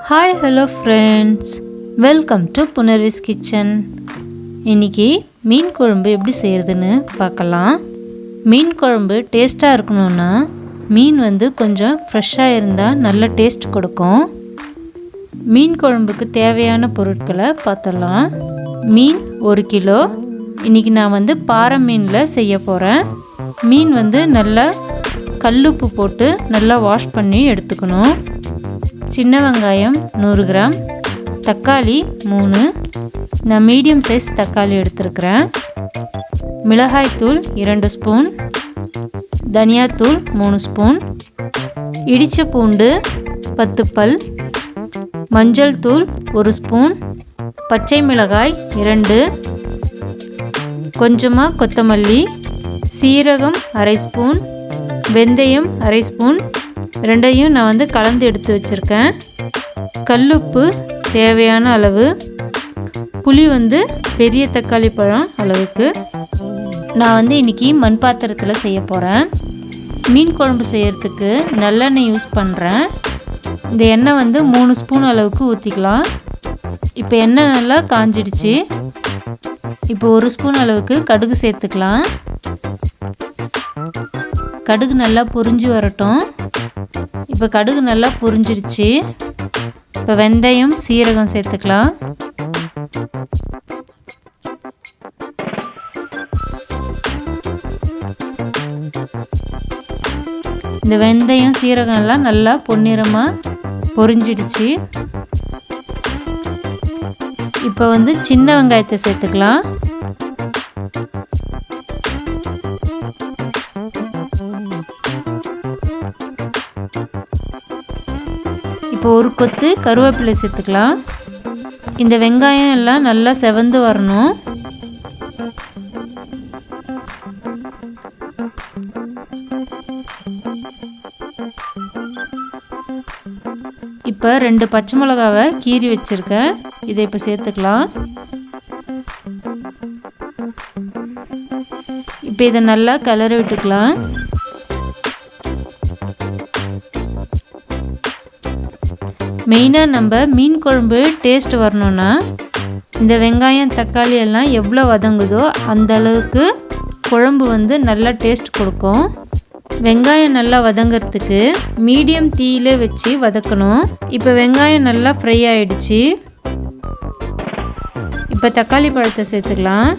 Hi, hello friends. Welcome to Punarvis kitchen. இன்னைக்கு மீன் குழம்பு எப்படி செய்யறதுன்னு பார்க்கலாம். மீன் குழம்பு டேஸ்டா இருக்கணும்னா மீன் கொஞ்சம் ஃப்ரெஷ்ஷா இருந்தா நல்ல டேஸ்ட் கொடுக்கும். மீன் குழம்புக்கு தேவையான பொருட்களை பார்த்தலாம். மீன் 1 கிலோ. இன்னைக்கு நான் பாறை மீன்ல செய்ய போறேன். மீன் நல்லா கல்லுப்பு போட்டு நல்லா வாஷ் பண்ணி எடுத்துக்கணும். சின்ன வெங்காயம் 100 கிராம், தக்காளி 3, நான் மீடியம் சைஸ் தக்காளி எடுத்துருக்கிறேன். மிளகாய்த்தூள் 2 ஸ்பூன், தனியாத்தூள் 3 ஸ்பூன், இடித்த பூண்டு 10 பல், மஞ்சள் தூள் 1 ஸ்பூன், பச்சை மிளகாய் 2, கொஞ்சமாக கொத்தமல்லி, சீரகம் அரை ஸ்பூன், வெந்தயம் அரை ஸ்பூன், ரெண்டையும் நான் கலந்து எடுத்து வச்சுருக்கேன். கல்லுப்பு தேவையான அளவு, புளி பெரிய தக்காளி பழம் அளவுக்கு. நான் இன்றைக்கி மண் பாத்திரத்தில் செய்ய போகிறேன். மீன் குழம்பு செய்கிறதுக்கு நல்லெண்ணெய் யூஸ் பண்ணுறேன். இந்த எண்ணெய் 3 ஸ்பூன் அளவுக்கு ஊற்றிக்கலாம். இப்போ எண்ணெய் நல்லா காஞ்சிடுச்சு. இப்போ 1 ஸ்பூன் அளவுக்கு கடுகு சேர்த்துக்கலாம். கடுகு நல்லா பொரிஞ்சு வரட்டும். இப்போ கடுகு நல்லா பொரிஞ்சிடுச்சு. இப்போ வெந்தயம் சீரகம் சேர்த்துக்கலாம். இந்த வெந்தயம் சீரகம் எல்லாம் நல்லா பொன்னிறமாக பொரிஞ்சிடுச்சு. இப்போ சின்ன வெங்காயத்தை சேர்த்துக்கலாம். இப்போ ஒரு கொத்து கருவேப்பிலை சேர்த்துக்கலாம். இந்த வெங்காயம் எல்லாம் நல்லா செவந்து வரணும். இப்போ 2 பச்சை மிளகாவை கீறி வச்சுருக்கேன். இதை இப்போ சேர்த்துக்கலாம். இப்போ இதை நல்லா கிளறி விட்டுக்கலாம். மெயினாக நம்ம மீன் குழம்பு டேஸ்ட் வரணும்னா இந்த வெங்காயம் தக்காளி எல்லாம் எவ்வளோ வதங்குதோ அந்த அளவுக்கு குழம்பு நல்லா டேஸ்ட் கொடுக்கும். வெங்காயம் நல்லா வதங்கிறதுக்கு மீடியம் தீயில வச்சு வதக்கணும். இப்போ வெங்காயம் நல்லா ஃப்ரை ஆயிடுச்சு. இப்போ தக்காளி பழத்தை சேர்த்துக்கலாம்.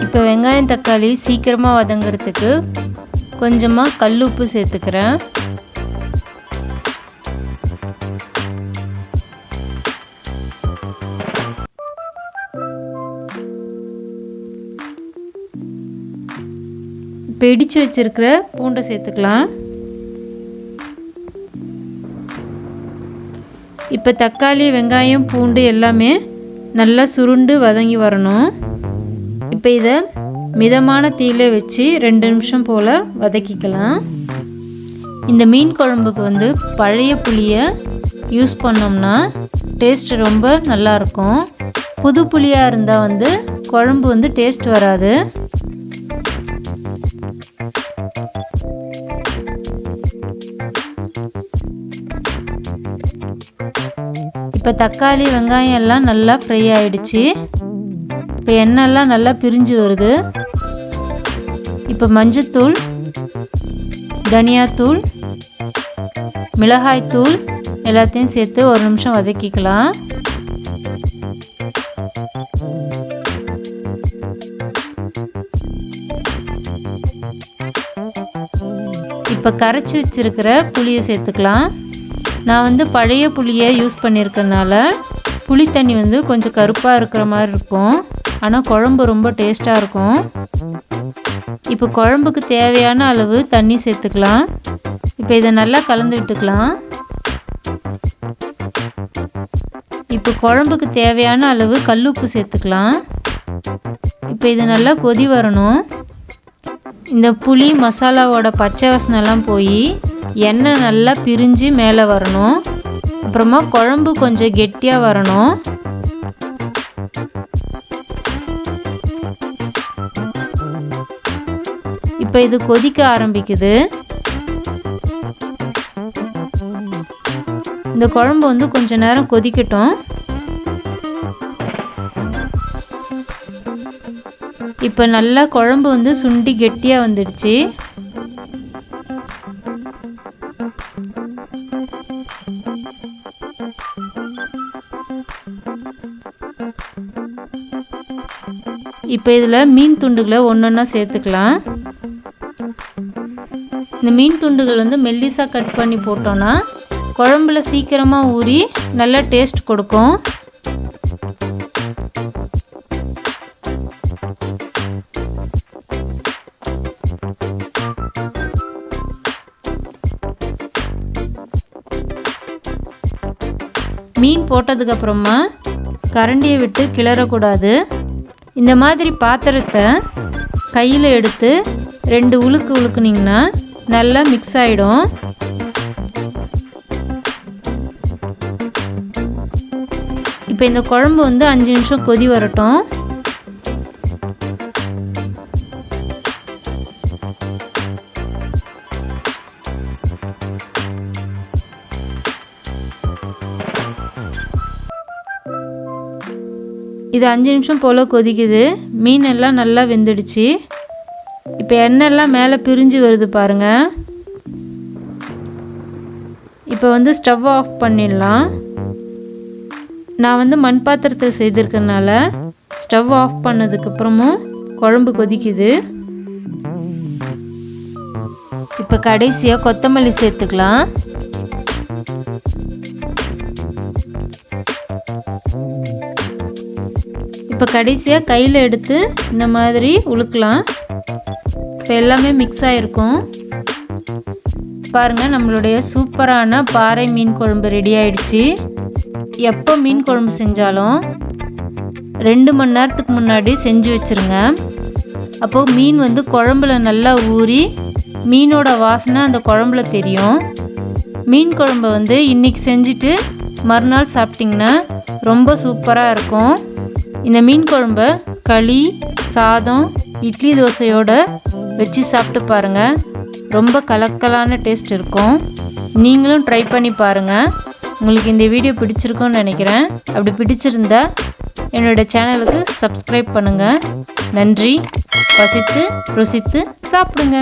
இப்போ வெங்காயம் தக்காளி சீக்கிரமாக வதங்கிறதுக்கு கொஞ்சமாக கல்லுப்பு சேர்த்துக்கிறேன். இப்போ இடித்து வச்சிருக்கிற பூண்டை சேர்த்துக்கலாம். இப்போ தக்காளி வெங்காயம் பூண்டு எல்லாமே நல்லா சுருண்டு வதங்கி வரணும். இப்போ இதை மிதமான தீயில வச்சு 2 நிமிஷம் போல் வதக்கிக்கலாம். இந்த மீன் குழம்புக்கு பழைய புளியை யூஸ் பண்ணோம்னா டேஸ்ட் ரொம்ப நல்லாயிருக்கும். புது புளியாக இருந்தால் குழம்பு டேஸ்ட் வராது. இப்போ தக்காளி வெங்காயம் எல்லாம் நல்லா ஃப்ரை ஆயிடுச்சு. இப்போ எண்ணெய்லாம் நல்லா பிரிஞ்சு வருது. இப்போ மஞ்சத்தூள், தனியாத்தூள், மிளகாய்த்தூள் எல்லாத்தையும் சேர்த்து 1 நிமிஷம் வதக்கிக்கலாம். இப்போ கரைச்சி வச்சிருக்கிற புளியை சேர்த்துக்கலாம். நான் பழைய புளியை யூஸ் பண்ணியிருக்கனால புளி தண்ணி கொஞ்சம் கருப்பாக இருக்கிற மாதிரி இருக்கும். ஆனால் குழம்பு ரொம்ப டேஸ்ட்டாக இருக்கும். இப்போ குழம்புக்கு தேவையான அளவு தண்ணி சேர்த்துக்கலாம். இப்போ இதை நல்லா கலந்து விட்டுக்கலாம். இப்போ குழம்புக்கு தேவையான அளவு கல்லுப்பு சேர்த்துக்கலாம். இப்போ இது நல்லா கொதி வரணும். இந்த புளி மசாலாவோட பச்சை வாசனைலாம் போய் எண்ணெய் நல்லா பிரிஞ்சு மேலே வரணும். அப்புறமா குழம்பு கொஞ்சம் கெட்டியாக வரணும். இப்போ இது கொதிக்க ஆரம்பிக்குது. இந்த குழம்பு வந்து கொஞ்ச நேரம் கொதிக்கட்டும். இப்போ நல்லா குழம்பு வந்து சுண்டி கெட்டியாக வந்துடுச்சு. இப்போ இதில் மீன் துண்டுகளை ஒன்றொன்னா சேர்த்துக்கலாம். இந்த மீன் துண்டுகள் வந்து மெல்லிசாக கட் பண்ணி போட்டோன்னா குழம்புல சீக்கிரமாக ஊறி நல்ல டேஸ்ட் கொடுக்கும். மீன் போட்டதுக்கப்புறமா கரண்டியை விட்டு கிளறக்கூடாது. இந்த மாதிரி பாத்திரத்தை கையில் எடுத்து 2 உலுக்கு உலுக்குனிங்கன்னா நல்லா மிக்ஸ் ஆகிடும். இப்போ இந்த குழம்பு வந்து 5 நிமிஷம் கொதி வரட்டும். இது 5 நிமிஷம் போல் கொதிக்குது. மீன் எல்லாம் நல்லா வெந்துடுச்சு. இப்போ எண்ணெய்லாம் மேலே பிரிஞ்சு வருது பாருங்கள். இப்போ வந்து ஸ்டவ் ஆஃப் பண்ணிடலாம். நான் வந்து மண் பாத்திரத்தை செய்திருக்கனால ஸ்டவ் ஆஃப் பண்ணதுக்கப்புறமும் குழம்பு கொதிக்குது. இப்போ கடைசியாக கொத்தமல்லி சேர்த்துக்கலாம். இப்போ கடைசியாக கையில் எடுத்து இந்த மாதிரி உலுக்கலாம். இப்போ எல்லாமே மிக்ஸ் ஆகிருக்கும். பாருங்கள், நம்மளுடைய சூப்பரான பாறை மீன் குழம்பு ரெடி ஆயிடுச்சு. எப்போ மீன் குழம்பு செஞ்சாலும் 2 மணி நேரத்துக்கு முன்னாடி செஞ்சு வச்சுருங்க. அப்போது மீன் வந்து குழம்புல நல்லா ஊறி மீனோட வாசனை அந்த குழம்புல தெரியும். மீன் குழம்பு வந்து இன்றைக்கி செஞ்சுட்டு மறுநாள் சாப்பிட்டிங்கன்னா ரொம்ப சூப்பராக இருக்கும். இந்த மீன் குழம்பை களி, சாதம், இட்லி, தோசையோடு வச்சு சாப்பிட்டு பாருங்கள். ரொம்ப கலக்கலான டேஸ்ட் இருக்கும். நீங்களும் ட்ரை பண்ணி பாருங்கள். உங்களுக்கு இந்த வீடியோ பிடிச்சிருக்குன்னு நினைக்கிறேன். அப்படி பிடிச்சிருந்தா என்னோடய சேனலுக்கு சப்ஸ்கிரைப் பண்ணுங்கள். நன்றி. பசித்து ருசித்து சாப்பிடுங்க.